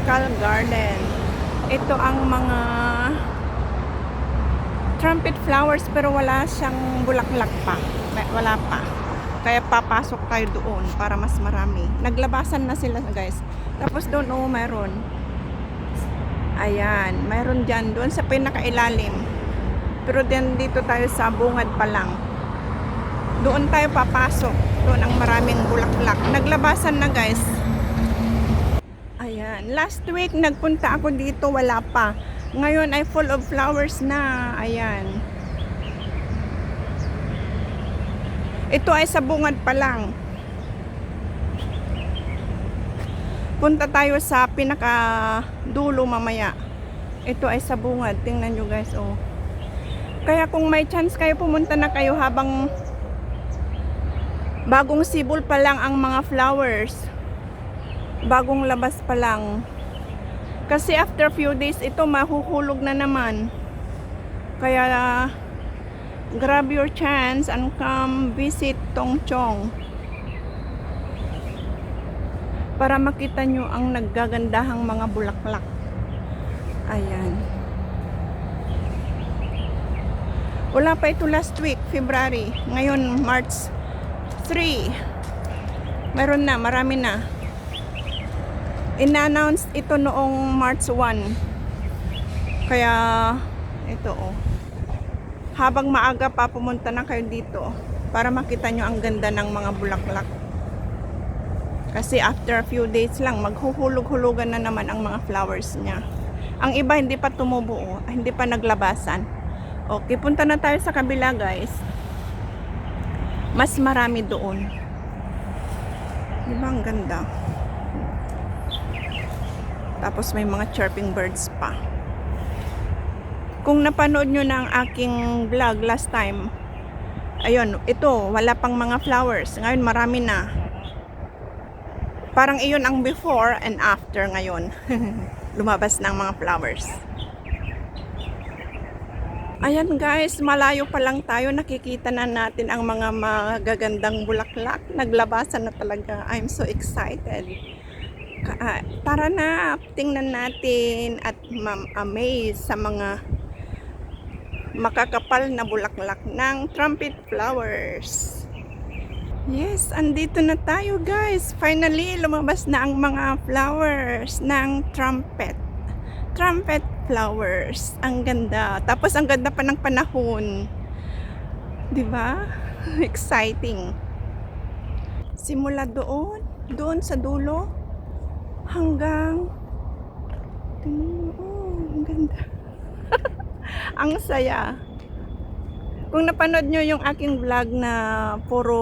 botanical garden. Ito ang mga trumpet flowers pero wala siyang bulaklak pa. Wala pa. Kaya papasok tayo doon para mas marami. Naglabasan na sila guys. Tapos doon mayroon. Ayan, mayroon dyan doon sa pinakailalim. Pero din dito tayo sa bungad pa lang. Doon tayo papasok. Doon ang maraming bulaklak. Naglabasan na guys. Ayan, last week nagpunta ako dito, wala pa. Ngayon ay full of flowers na. Ayan. Ito ay sa bungad pa lang. Punta tayo sa pinaka dulo mamaya. Ito ay sa bungad. Tingnan nyo guys, oh. Kaya kung may chance kayo, pumunta na kayo habang bagong sibol pa lang ang mga flowers. Bagong labas pa lang. Kasi after few days, ito mahuhulog na naman. Kaya grab your chance and come visit Tongchong para makita nyo ang naggagandahang mga bulaklak. Ayan. Wala pa ito last week, February. Ngayon, March 3. Meron na, marami na. In-announce ito noong March 1. Kaya, ito habang maaga pa, pumunta na kayo dito para makita nyo ang ganda ng mga bulaklak. Kasi after a few days lang, maghuhulog-hulugan na naman ang mga flowers niya. Ang iba hindi pa tumubuo, hindi pa naglabasan. Okay, punta na tayo sa kabila guys. Mas marami doon. Diba ang ganda? Tapos may mga chirping birds pa. Kung napanood nyo na ang aking vlog last time, ayun, ito, wala pang mga flowers. Ngayon marami na. Parang iyon ang before and after ngayon. Lumabas ng mga flowers. Ayan guys, malayo pa lang tayo. Nakikita na natin ang mga magagandang bulaklak. Naglabasan na talaga. I'm so excited. Tara na, tingnan natin at ma-amaze sa mga makakapal na bulaklak ng trumpet flowers. Yes, andito na tayo guys. Finally, lumabas na ang mga flowers ng trumpet. Trumpet flowers. Ang ganda. Tapos ang ganda pa ng panahon. 'Di ba? Exciting. Simula doon sa dulo hanggang ang ganda. Ang saya. Kung napanood nyo yung aking vlog na puro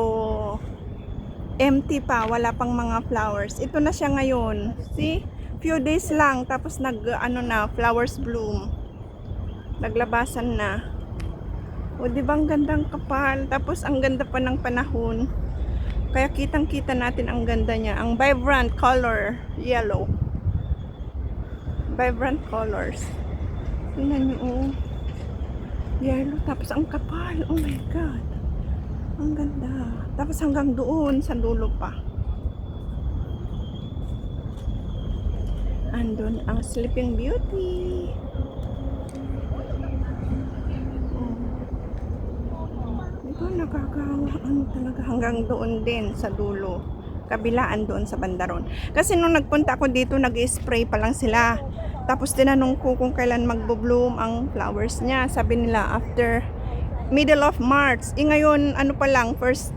empty pa, wala pang mga flowers. Ito na siya ngayon. See? Few days lang, tapos flowers bloom. Naglabasan na. O, di ba ang gandang kapal? Tapos ang ganda pa ng panahon. Kaya kitang-kita natin ang ganda niya. Ang vibrant color, yellow. Vibrant colors. Tingnan nyo, yellow, tapos ang kapal. Oh my God. Ang ganda. Tapos hanggang doon sa dulo pa. Andun ang Sleeping Beauty. Ito nakakawaan talaga hanggang doon din sa dulo. Kabilaan doon sa bandaron. Kasi nung nagpunta ako dito, nag-spray pa lang sila. Tapos tinanong ko kung kailan magbo-bloom ang flowers niya. Sabi nila after middle of March. Ngayon ano pa lang, March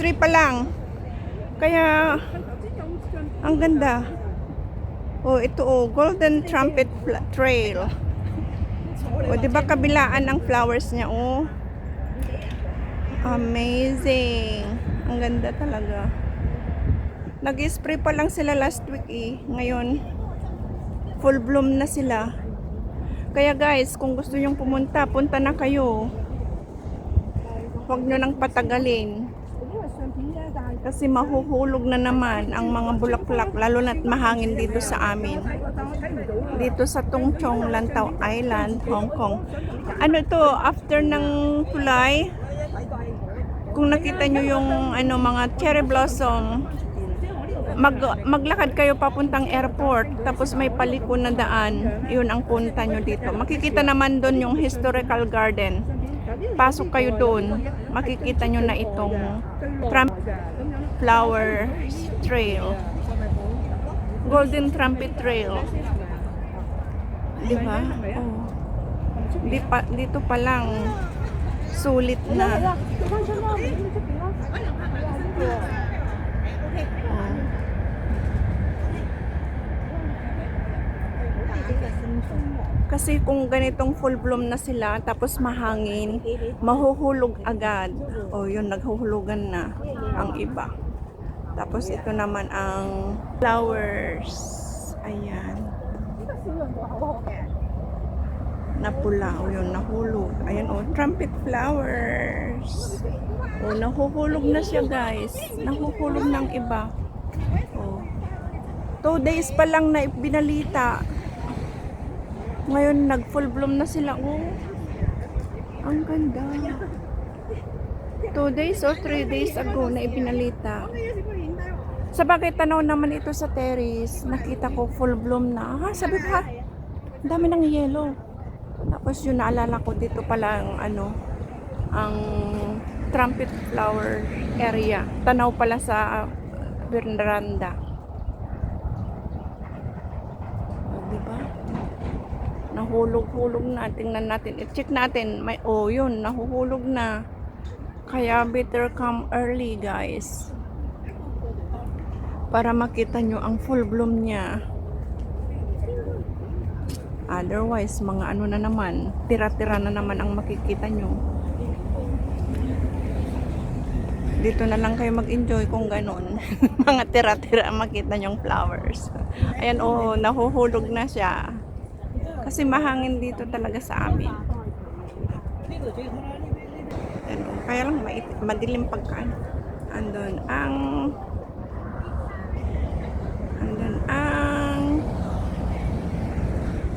3 pa lang. Kaya ang ganda. Ito Golden Trumpet Trail. Di ba kabilaan ang flowers niya? Amazing. Ang ganda talaga. Nag-spray pa lang sila last week Ngayon full bloom na sila. Kaya guys, kung gusto nyong pumunta, punta na kayo. Huwag nyo nang patagalin. Kasi mahuhulog na naman ang mga bulaklak, lalo na't mahangin dito sa amin. Dito sa Tongchong, Lantau Island, Hong Kong. Ano to, after ng tulay, kung nakita nyo yung mga cherry blossom, maglakad kayo papuntang airport, tapos may paliko na daan, yun ang punta nyo dito. Makikita naman doon yung historical garden. Pasok kayo doon, makikita nyo na itong flower trail. Golden Trumpet Trail. Di ba? Oh. Dito pa lang sulit na. Kasi kung ganitong full bloom na sila, tapos mahangin, mahuhulog agad. O yun, naghuhulugan na ang iba. Tapos ito naman ang flowers. Ayan. Napula. O yun, nahulog. Ayan o, trumpet flowers. O, nahuhulog na siya guys. Nahuhulog ng iba. O. 2 days pa lang na binalita. Ngayon, nag-full bloom na sila. Oh, ang ganda. 2 days o 3 days ago na ibinalita. Sa bagay, tanaw naman ito sa terrace. Nakita ko full bloom na. Ha, sabi ko ha, dami ng yellow. Tapos yun, naalala ko dito pala ang trumpet flower area. Tanaw pala sa veranda. Diba? Nahulog-hulog na. Tingnan natin. I-check natin. Yun. Nahuhulog na. Kaya better come early, guys. Para makita nyo ang full bloom niya. Otherwise, mga na naman. Tira-tira na naman ang makikita nyo. Dito na lang kayo mag-enjoy kung ganun. Mga tira-tira ang makita nyong flowers. Ayan, nahuhulog na siya. Kasi mahangin dito talaga sa amin. Kaya lang madilim pagkaan. Andun ang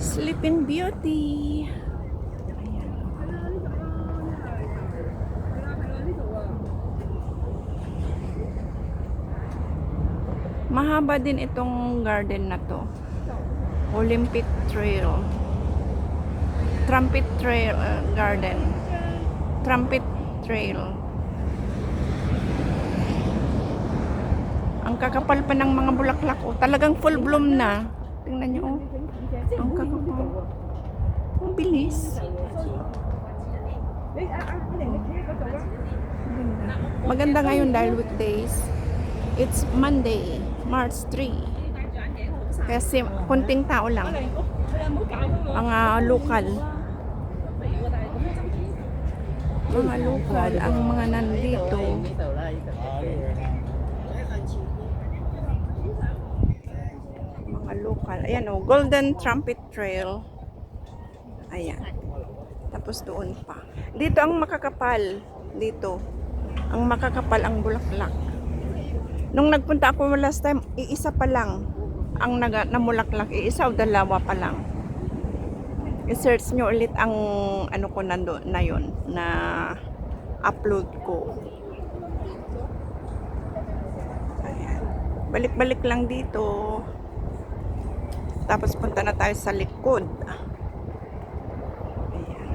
Sleeping Beauty. Ayan. Mahaba din itong garden na to. Olympic Trail. Trumpet Trail Garden. Trumpet Trail. Ang kakapal pa ng mga bulaklak. Talagang full bloom na. Tingnan nyo. Ang kakapal. Ang bilis. Maganda ngayon dahil weekdays. It's Monday, March 3. Kasi kunting tao lang. Mga lokal. Mga lokal ang mga nandito. Mga lokal. Ayan Golden Trumpet Trail. Ayan. Tapos doon pa. Dito ang makakapal. Dito. Ang makakapal ang bulaklak. Nung nagpunta ako last time, iisa pa lang ang namulaklak, iisa o dalawa pa lang. I-search nyo ulit ang ko na yun na upload ko. Ayan. Balik-balik lang dito. Tapos punta na tayo sa likod. Ayan.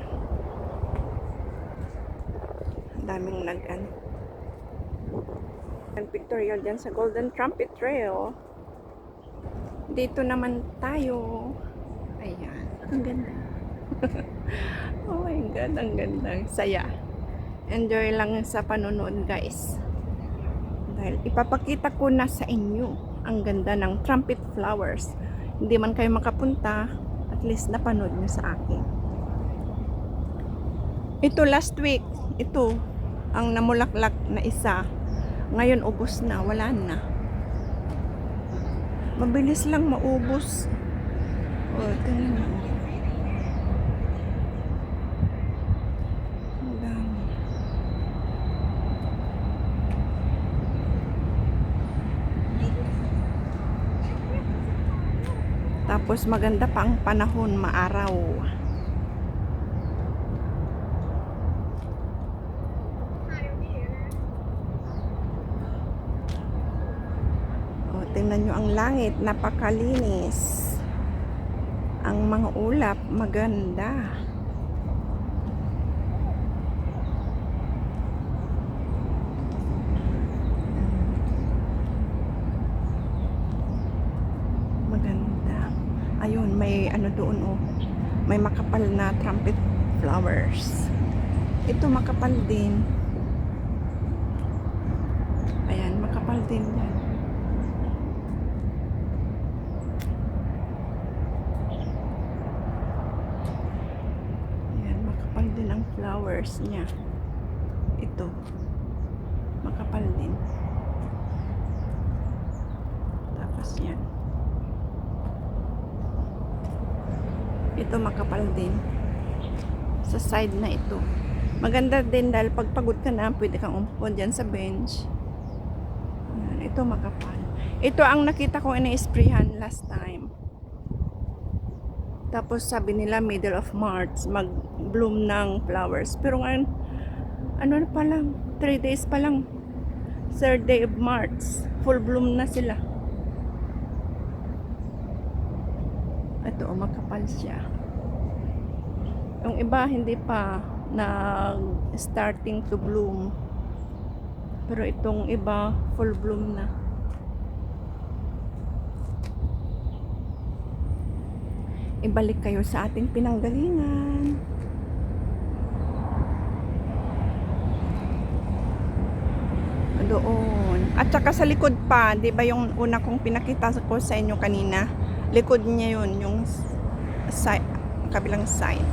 Ang daming pictorial dyan sa Golden Trumpet Trail. Dito naman tayo. Ayan. Ang ganda. Oh my God. Ang ganda. Saya. Enjoy lang sa panonood guys. Dahil ipapakita ko na sa inyo ang ganda ng trumpet flowers. Hindi man kayo makapunta, at least napanood nyo sa akin. Ito last week. Ito ang namulaklak na isa. Ngayon ubos na. Wala na. Mabilis lang maubos. Tingnan mo. Ang dami. Tapos maganda pa ang panahon, maaraw. Tingnan nyo ang langit, napakalinis. Ang mga ulap, maganda. Maganda. Ayun, may ano doon oh. May makapal na trumpet flowers. Ito makapal din. Ayan, makapal din yan. Ayan, makapal din ang flowers niya. Ito. Makapal din. Tapos yan. Ito makapal din. Sa side na ito. Maganda din dahil pag pagod ka na, pwede kang umupo dyan sa bench. Ayan, ito makapal. Ito ang nakita ko ini-sprayhan last time. Tapos sabi nila middle of March mag-bloom ng flowers. Pero ngayon, ano na pa lang, 3 days pa lang. 3rd day of March, full bloom na sila. Ito, makapal siya. Yung iba hindi pa starting to bloom. Pero itong iba full bloom na. Ibalik kayo sa ating pinanggalingan. Doon. At saka sa likod pa, 'di ba yung una kong pinakita ko sa inyo kanina? Likod niya 'yun, yung side, kabilang side.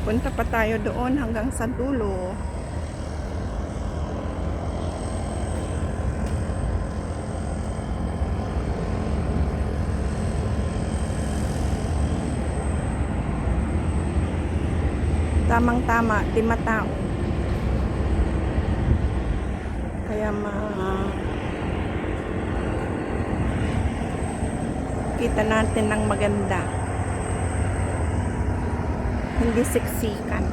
Punta pa tayo doon hanggang sa dulo. Tamang-tama, 5 tao. Kaya kita natin ng maganda. Hindi siksikan.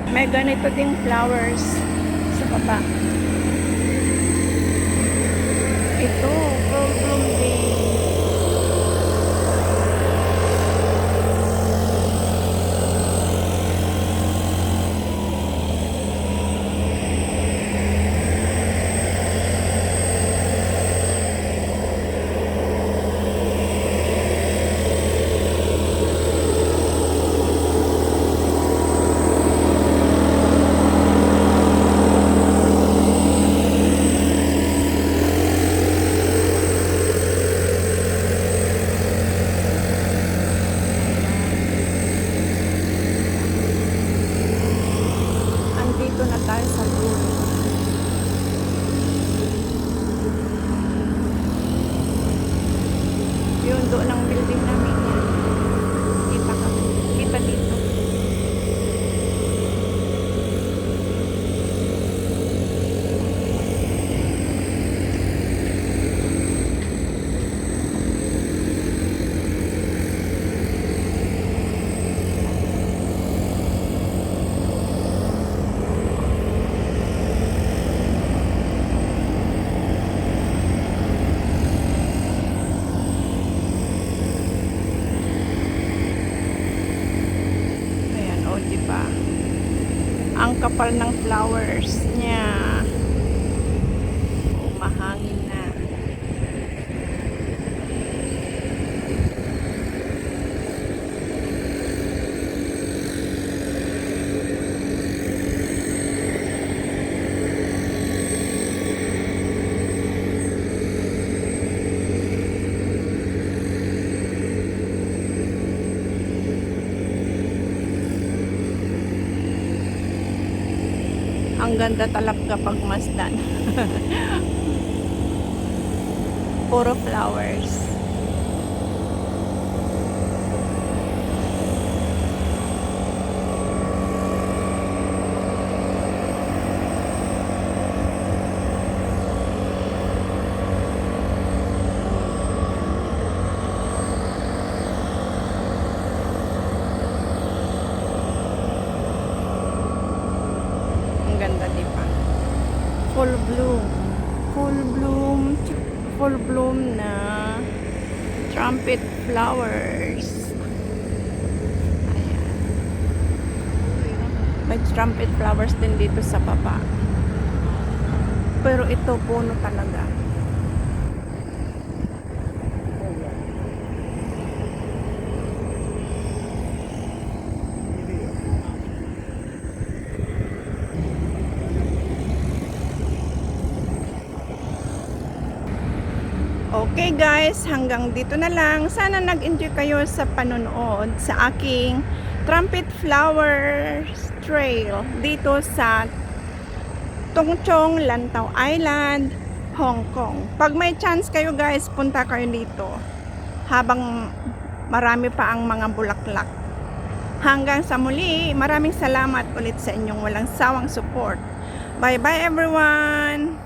May ganito ding flowers sa baba. Ito, full bloom din. Tayo sa dulo. Yun, doon ang building namin yan. Kita ka. Kita dito. Diba? Ang kapal ng flowers niya. Oh, mahangin na. Ang ganda talaga pag masdan. Puro flowers. Full bloom. Full bloom. Full bloom na trumpet flowers. Ayan. May trumpet flowers din dito sa baba. Pero ito puno talaga. Okay guys, hanggang dito na lang. Sana nag-enjoy kayo sa panonood sa aking trumpet flowers trail dito sa Tungchong, Lantau Island, Hong Kong. Pag may chance kayo guys, punta kayo dito habang marami pa ang mga bulaklak. Hanggang sa muli, maraming salamat ulit sa inyong walang sawang support. Bye bye everyone!